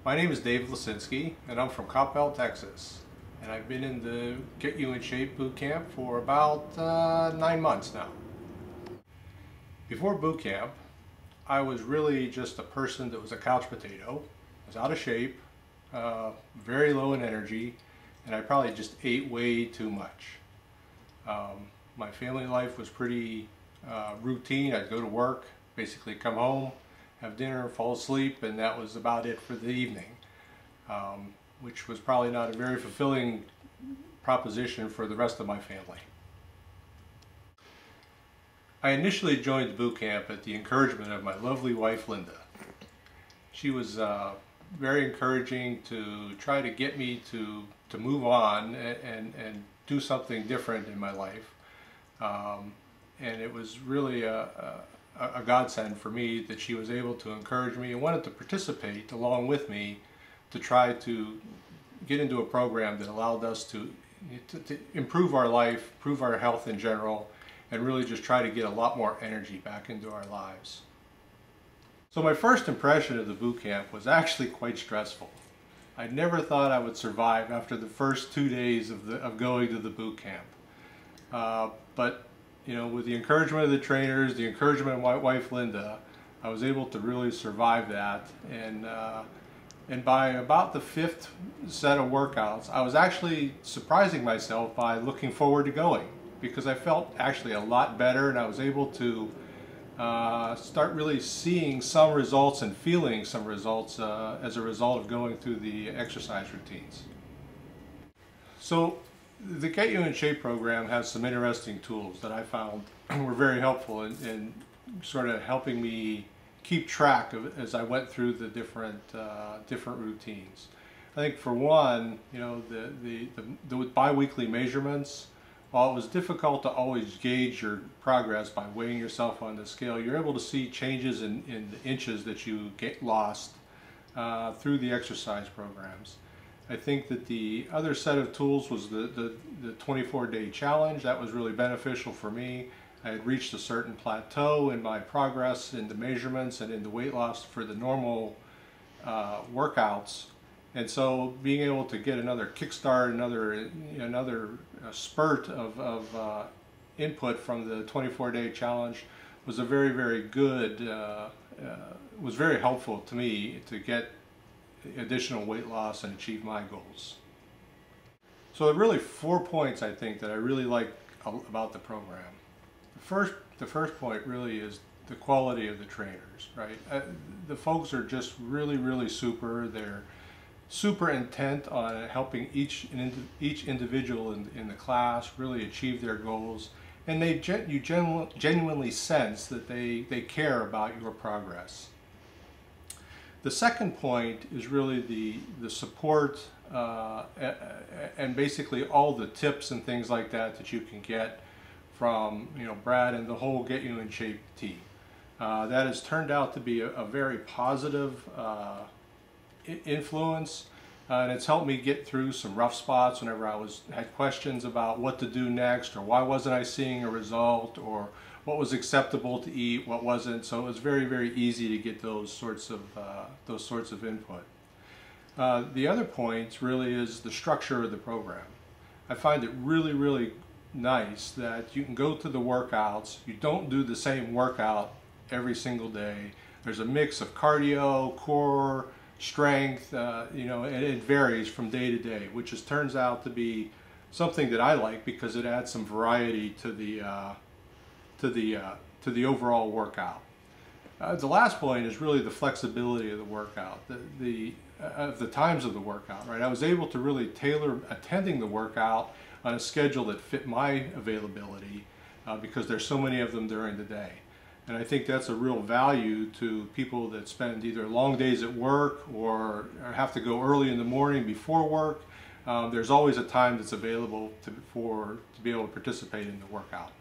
My name is Dave Lisinski, and I'm from Coppell, Texas. And I've been in the Get You in Shape boot camp for about 9 months now. Before boot camp, I was really just a person that was a couch potato. I was out of shape, very low in energy, and I probably just ate way too much. My family life was pretty routine. I'd go to work, basically come home, have dinner, fall asleep, and that was about it for the evening, which was probably not a very fulfilling proposition for the rest of my family. I initially joined the boot camp at the encouragement of my lovely wife, Linda. She was very encouraging to try to get me to move on and do something different in my life. And it was really a godsend for me that she was able to encourage me and wanted to participate along with me to try to get into a program that allowed us to improve our life, improve our health in general, and really just try to get a lot more energy back into our lives. So my first impression of the boot camp was actually quite stressful. I never thought I would survive after the first 2 days of going to the boot camp. But you know, with the encouragement of the trainers, the encouragement of my wife Linda, I was able to really survive that. And by about the 5th set of workouts, I was actually surprising myself by looking forward to going, because I felt actually a lot better, and I was able to start really seeing some results and feeling some results as a result of going through the exercise routines. So the Get You in Shape program has some interesting tools that I found were very helpful in sort of helping me keep track of as I went through the different routines. I think for one, you know, the bi-weekly measurements, while it was difficult to always gauge your progress by weighing yourself on the scale, you're able to see changes in the inches that you get lost through the exercise programs. I think that the other set of tools was the 24-day challenge. That was really beneficial for me. I had reached a certain plateau in my progress in the measurements and in the weight loss for the normal workouts. And so being able to get another kickstart, another spurt of input from the 24-day challenge was a very, very good, was very helpful to me to get additional weight loss and achieve my goals. So there are really 4 points I think that I really like about the program. The first point really is the quality of the trainers, right? The folks are just really, really super. They're super intent on helping each individual in the class really achieve their goals, and you genuinely sense that they care about your progress. The second point is really the support and basically all the tips and things like that you can get from, you know, Brad and the whole Get You in Shape team. That has turned out to be a very positive influence, and it's helped me get through some rough spots whenever I had questions about what to do next, or why wasn't I seeing a result, or what was acceptable to eat, what wasn't. So it was very, very easy to get those sorts of input. The other point really is the structure of the program. I find it really, really nice that you can go to the workouts. You don't do the same workout every single day. There's a mix of cardio, core, strength, you know, and it varies from day to day, which just turns out to be something that I like because it adds some variety to the overall workout. The last point is really the flexibility of the workout, the times of the workout, right? I was able to really tailor attending the workout on a schedule that fit my availability because there's so many of them during the day. And I think that's a real value to people that spend either long days at work or have to go early in the morning before work. There's always a time that's available to be able to participate in the workout.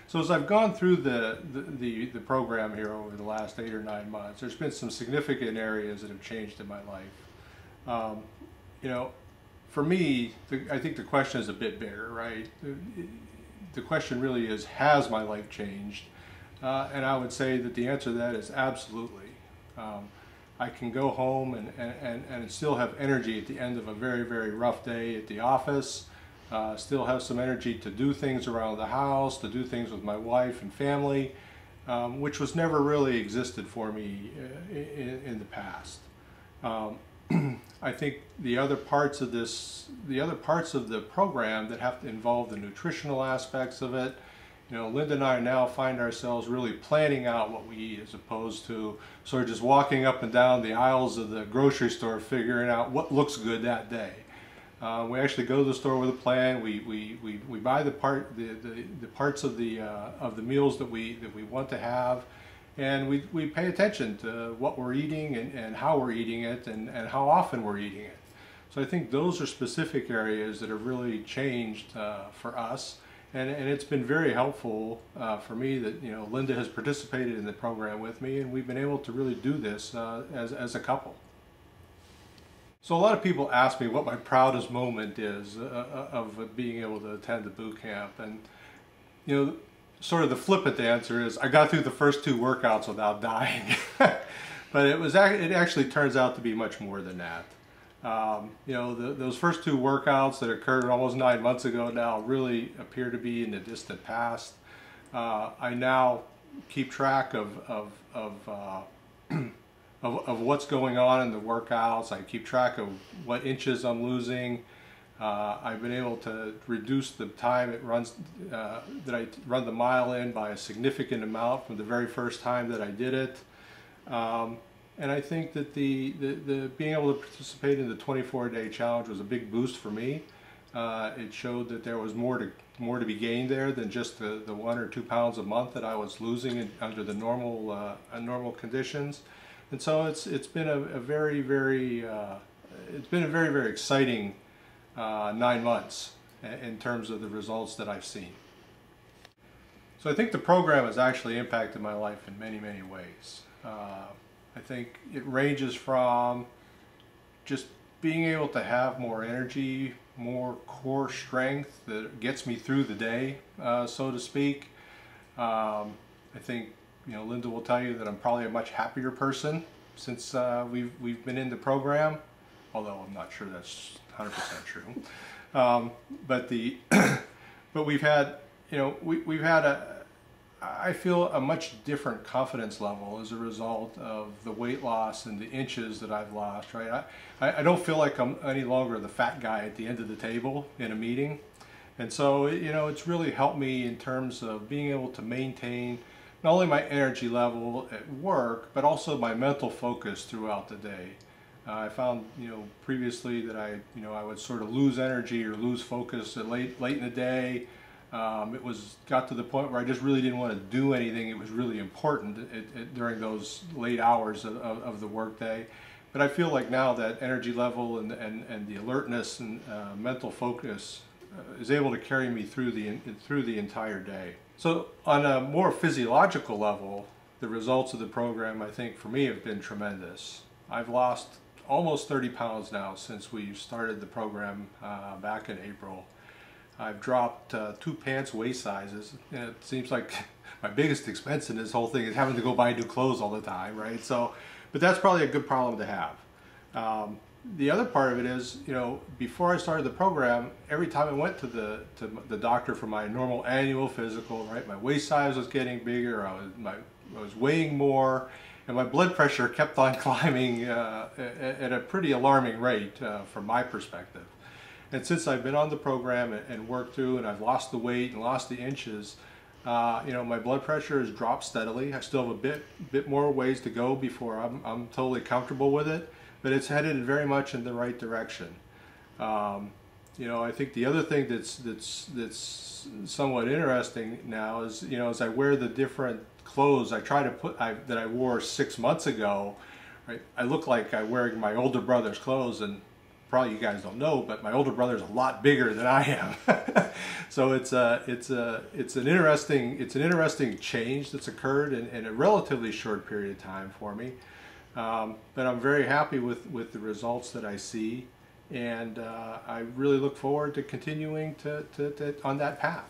So as I've gone through the program here over the last 8 or 9 months, there's been some significant areas that have changed in my life. You know, for me, I think the question is a bit bigger, right? The question really is, has my life changed? And I would say that the answer to that is absolutely. I can go home and still have energy at the end of a very, very rough day at the office. Still have some energy to do things around the house, to do things with my wife and family, which was never really existed for me in the past. I think the other parts of the program that have to involve the nutritional aspects of it, you know, Linda and I now find ourselves really planning out what we eat, as opposed to sort of just walking up and down the aisles of the grocery store figuring out what looks good that day. We actually go to the store with a plan. We buy the parts of the meals that we want to have, and we pay attention to what we're eating and how we're eating it and how often we're eating it. So I think those are specific areas that have really changed for us, and it's been very helpful for me that, you know, Linda has participated in the program with me, and we've been able to really do this as a couple. So a lot of people ask me what my proudest moment is of being able to attend the boot camp, and, you know, sort of the flippant answer is I got through the first 2 workouts without dying. But it actually turns out to be much more than that. You know, those first 2 workouts that occurred almost 9 months ago now really appear to be in the distant past. I now keep track of what's going on in the workouts. I keep track of what inches I'm losing. I've been able to reduce the time it runs that I run the mile in by a significant amount from the very first time that I did it. And I think that the being able to participate in the 24-day challenge was a big boost for me. It showed that there was more to be gained there than just the 1 or 2 pounds a month that I was losing under the normal conditions. And so it's been a very, very exciting 9 months in terms of the results that I've seen. So I think the program has actually impacted my life in many, many ways. I think it ranges from just being able to have more energy, more core strength that gets me through the day, so to speak. I think, you know, Linda will tell you that I'm probably a much happier person since we've been in the program, although I'm not sure that's 100% true. But we've had, you know, we've had I feel a much different confidence level as a result of the weight loss and the inches that I've lost, right? I don't feel like I'm any longer the fat guy at the end of the table in a meeting. And so, you know, it's really helped me in terms of being able to maintain not only my energy level at work, but also my mental focus throughout the day. I found, you know, previously that I would sort of lose energy or lose focus late in the day. It got to the point where I just really didn't want to do anything. It was really important during those late hours of the workday. But I feel like now that energy level and the alertness and mental focus is able to carry me through the entire day. So on a more physiological level, the results of the program, I think, for me have been tremendous. I've lost almost 30 pounds now since we started the program back in April. I've dropped 2 pants waist sizes, and it seems like my biggest expense in this whole thing is having to go buy new clothes all the time, right? So, but that's probably a good problem to have. The other part of it is, you know, before I started the program, every time I went to the doctor for my normal annual physical, right, my waist size was getting bigger, I was weighing more, and my blood pressure kept on climbing at a pretty alarming rate from my perspective. And since I've been on the program and worked through, and I've lost the weight and lost the inches, you know, my blood pressure has dropped steadily. I still have a bit more ways to go before I'm totally comfortable with it, but it's headed very much in the right direction. You know, I think the other thing that's somewhat interesting now is, you know, as I wear the different clothes I try to put that I wore 6 months ago, right? I look like I'm wearing my older brother's clothes, and probably you guys don't know, but my older brother's a lot bigger than I am. So it's an interesting change that's occurred in a relatively short period of time for me. But I'm very happy with the results that I see, and I really look forward to continuing on that path.